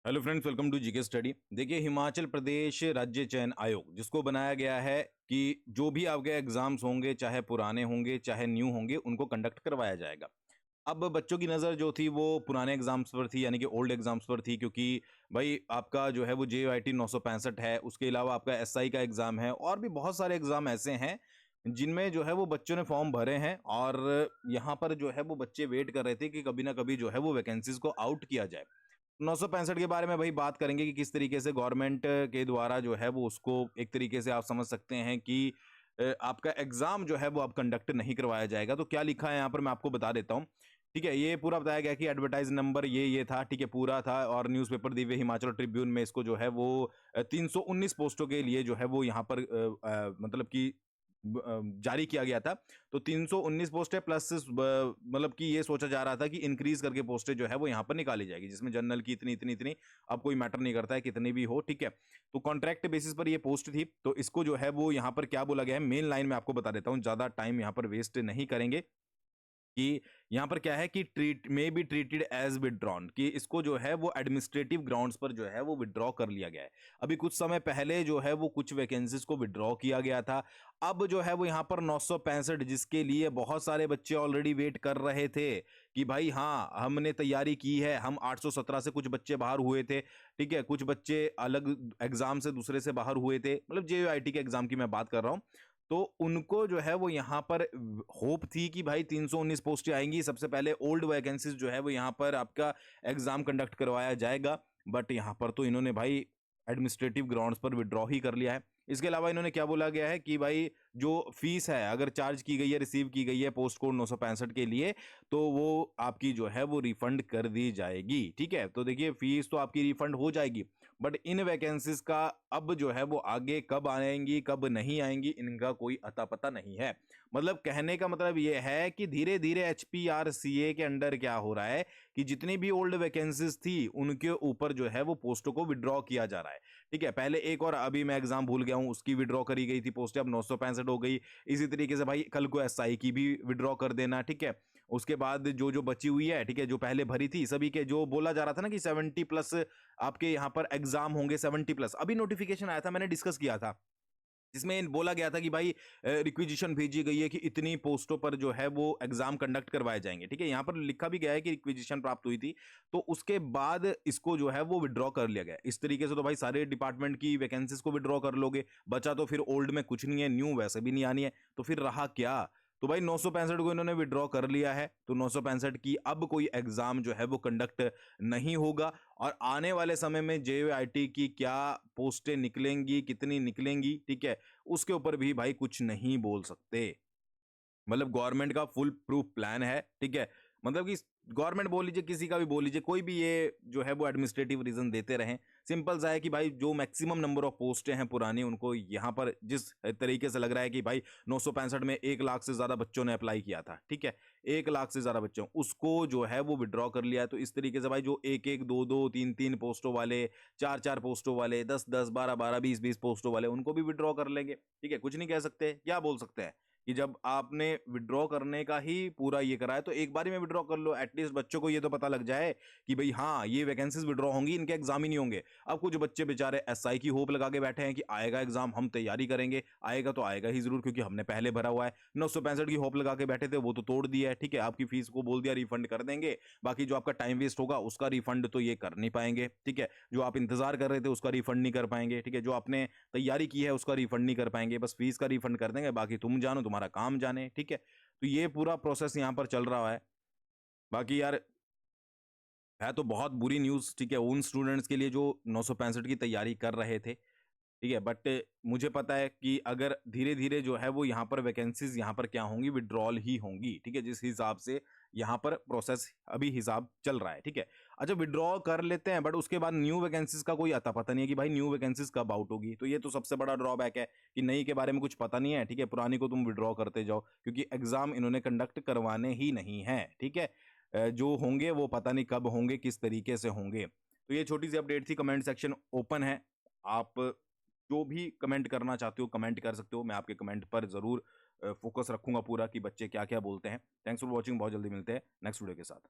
Hello friends, welcome to GK study. देखिए, हिमाचल प्रदेश राज्य चयन आयोग जिसको बनाया गया है कि जो भी आपके एग्जाम्स होंगे, चाहे पुराने होंगे चाहे न्यू होंगे, उनको कंडक्ट करवाया जाएगा। अब बच्चों की नज़र जो थी वो पुराने एग्जाम्स पर थी, यानी कि ओल्ड एग्जाम्स पर थी, क्योंकि भाई आपका जो है वो JYT 965 है, उसके अलावा आपका SI का एग्ज़ाम है और भी बहुत सारे एग्ज़ाम ऐसे हैं जिनमें जो है वो बच्चों ने फॉर्म भरे हैं। और यहाँ पर जो है वो बच्चे वेट कर रहे थे कि कभी ना कभी जो है वो वैकेंसीज को आउट किया जाए। 965 के बारे में भाई बात करेंगे कि किस तरीके से गवर्नमेंट के द्वारा जो है वो उसको एक तरीके से आप समझ सकते हैं कि आपका एग्जाम जो है वो अब कंडक्ट नहीं करवाया जाएगा। तो क्या लिखा है यहाँ पर मैं आपको बता देता हूँ। ठीक है, ये पूरा बताया गया कि एडवर्टाइज नंबर ये था, ठीक है, पूरा था। और न्यूज़पेपर दिव्य हिमाचल और ट्रिब्यून में इसको जो है वो 319 पोस्टों के लिए जो है वो यहाँ पर मतलब कि जारी किया गया था। तो 319 पोस्टें प्लस मतलब कि ये सोचा जा रहा था कि इंक्रीज करके पोस्टें जो है वो यहाँ पर निकाली जाएगी, जिसमें जनरल की इतनी इतनी इतनी, अब कोई मैटर नहीं करता है कितनी भी हो, ठीक है। तो कॉन्ट्रैक्ट बेसिस पर ये पोस्ट थी, तो इसको जो है वो यहाँ पर क्या बोला गया है, मेन लाइन में आपको बता देता हूँ, ज्यादा टाइम यहाँ पर वेस्ट नहीं करेंगे। कि यहाँ पर क्या है कि ट्रीट में बी ट्रीटेड एज विदड्रॉन, कि इसको जो है वो एडमिनिस्ट्रेटिव ग्राउंड्स पर जो है वो विदड्रॉ कर लिया गया है। अभी कुछ समय पहले जो है वो कुछ वैकेंसीज को विदड्रॉ किया गया था। अब जो है वो यहाँ पर 965, जिसके लिए बहुत सारे बच्चे ऑलरेडी वेट कर रहे थे कि भाई हाँ हमने तैयारी की है। हम 817 से कुछ बच्चे बाहर हुए थे, ठीक है, कुछ बच्चे अलग एग्जाम से दूसरे से बाहर हुए थे, मतलब JYT के एग्जाम की मैं बात कर रहा हूँ। तो उनको जो है वो यहाँ पर होप थी कि भाई 319 पोस्टें आएंगी, सबसे पहले ओल्ड वैकेंसीज जो है वो यहाँ पर आपका एग्जाम कंडक्ट करवाया जाएगा। बट यहाँ पर तो इन्होंने भाई एडमिनिस्ट्रेटिव ग्राउंड्स पर विड्रॉ ही कर लिया है। इसके अलावा इन्होंने क्या बोला गया है कि भाई जो फीस है अगर चार्ज की गई है, रिसीव की गई है पोस्ट कोड 965 के लिए, तो वो आपकी जो है वो रिफंड कर दी जाएगी। ठीक है, तो देखिए फीस तो आपकी रिफंड हो जाएगी, बट इन वैकेंसीज का अब जो है वो आगे कब आएंगी कब नहीं आएंगी इनका कोई अता पता नहीं है। मतलब कहने का मतलब ये है कि धीरे धीरे HPRCA के अंडर क्या हो रहा है कि जितनी भी ओल्ड वैकेंसीज थी उनके ऊपर जो है वो पोस्टों को विड्रॉ किया जा रहा है। ठीक है, पहले एक और अभी मैं एग्जाम भूल गया हूं, उसकी विड्रॉ करी गई थी पोस्ट, अब 965 हो गई। इसी तरीके से भाई कल को SI की भी विड्रॉ कर देना, ठीक है। उसके बाद जो जो बची हुई है, ठीक है, जो पहले भरी थी सभी के, जो बोला जा रहा था ना कि 70+ आपके यहाँ पर एग्जाम होंगे, 70+। अभी नोटिफिकेशन आया था, मैंने डिस्कस किया था, जिसमें बोला गया था कि भाई रिक्विजिशन भेजी गई है कि इतनी पोस्टों पर जो है वो एग्जाम कंडक्ट करवाए जाएंगे। ठीक है, यहाँ पर लिखा भी गया है कि रिक्विजिशन प्राप्त हुई थी, तो उसके बाद इसको जो है वो विड्रॉ कर लिया गया। इस तरीके से तो भाई सारे डिपार्टमेंट की वैकेंसीज को विड्रॉ कर लोगे, बचा तो फिर ओल्ड में कुछ नहीं है, न्यू वैसे भी नहीं आनी है, तो फिर रहा क्या। तो भाई 965 को इन्होंने विड्रॉ कर लिया है, तो 965 की अब कोई एग्जाम जो है वो कंडक्ट नहीं होगा। और आने वाले समय में JYT की क्या पोस्टें निकलेंगी, कितनी निकलेंगी, ठीक है, उसके ऊपर भी भाई कुछ नहीं बोल सकते। मतलब गवर्नमेंट का फुल प्रूफ प्लान है, ठीक है। मतलब कि गवर्नमेंट बोल लीजिए, किसी का भी बोल लीजिए, कोई भी ये जो है वो एडमिनिस्ट्रेटिव रीजन देते रहें, सिंपल सा है कि भाई जो मैक्सिमम नंबर ऑफ पोस्टें हैं पुरानी, उनको यहाँ पर जिस तरीके से लग रहा है कि भाई 965 में 1 लाख से ज्यादा बच्चों ने अप्लाई किया था, ठीक है, 1 लाख से ज्यादा बच्चों, उसको जो है वो विड्रॉ कर लिया है। तो इस तरीके से भाई जो एक एक, दो दो, तीन तीन पोस्टों वाले, चार चार पोस्टों वाले, 10 10, 12 12, 20 20 पोस्टों वाले, उनको भी विड्रॉ कर लेंगे। ठीक है, कुछ नहीं कह सकते, क्या बोल सकते हैं कि जब आपने विड्रॉ करने का ही पूरा ये करा है तो एक बार ही में विड्रॉ कर लो, एटलीस्ट बच्चों को ये तो पता लग जाए कि भाई हाँ ये वैकेंसीज विड्रॉ होंगी, इनके एग्जाम ही नहीं होंगे। अब कुछ बच्चे बेचारे SI की होप लगा के बैठे हैं कि आएगा एग्जाम, हम तैयारी करेंगे, आएगा तो आएगा ही जरूर क्योंकि हमने पहले भरा हुआ है। 965 की होप लगा के बैठे थे, वो तो तोड़ दिया है। ठीक है, आपकी फीस को बोल दिया रिफंड कर देंगे, बाकी जो आपका टाइम वेस्ट होगा उसका रिफंड तो ये कर नहीं पाएंगे। ठीक है, जो आप इंतजार कर रहे थे उसका रिफंड नहीं कर पाएंगे, ठीक है, जो आपने तैयारी की है उसका रिफंड नहीं कर पाएंगे, बस फीस का रिफंड कर देंगे, बाकी तुम जानो तुम्हारा काम जाने। ठीक है, तो ये पूरा प्रोसेस यहां पर चल रहा है। बाकी यार है तो बहुत बुरी न्यूज़, ठीक है, उन स्टूडेंट्स के लिए जो 965 की तैयारी कर रहे थे। ठीक है, बट मुझे पता है कि अगर धीरे धीरे जो है वो यहाँ पर वैकेंसीज यहाँ पर क्या होंगी, विड्रॉल ही होंगी। ठीक है, जिस हिसाब से यहाँ पर प्रोसेस अभी हिसाब चल रहा है। ठीक है, अच्छा विड्रॉ कर लेते हैं, बट उसके बाद न्यू वैकेंसीज का कोई अता पता नहीं है कि भाई न्यू वैकेंसीज कब आउट होगी। तो ये तो सबसे बड़ा ड्रॉबैक है कि नई के बारे में कुछ पता नहीं है। ठीक है, पुरानी को तुम विड्रॉ करते जाओ क्योंकि एग्जाम इन्होंने कंडक्ट करवाने ही नहीं है। ठीक है, जो होंगे वो पता नहीं कब होंगे, किस तरीके से होंगे। तो ये छोटी सी अपडेट थी, कमेंट सेक्शन ओपन है, आप जो भी कमेंट करना चाहते हो कमेंट कर सकते हो, मैं आपके कमेंट पर जरूर फोकस रखूंगा पूरा कि बच्चे क्या क्या बोलते हैं। थैंक्स फॉर वॉचिंग, बहुत जल्दी मिलते हैं नेक्स्ट वीडियो के साथ।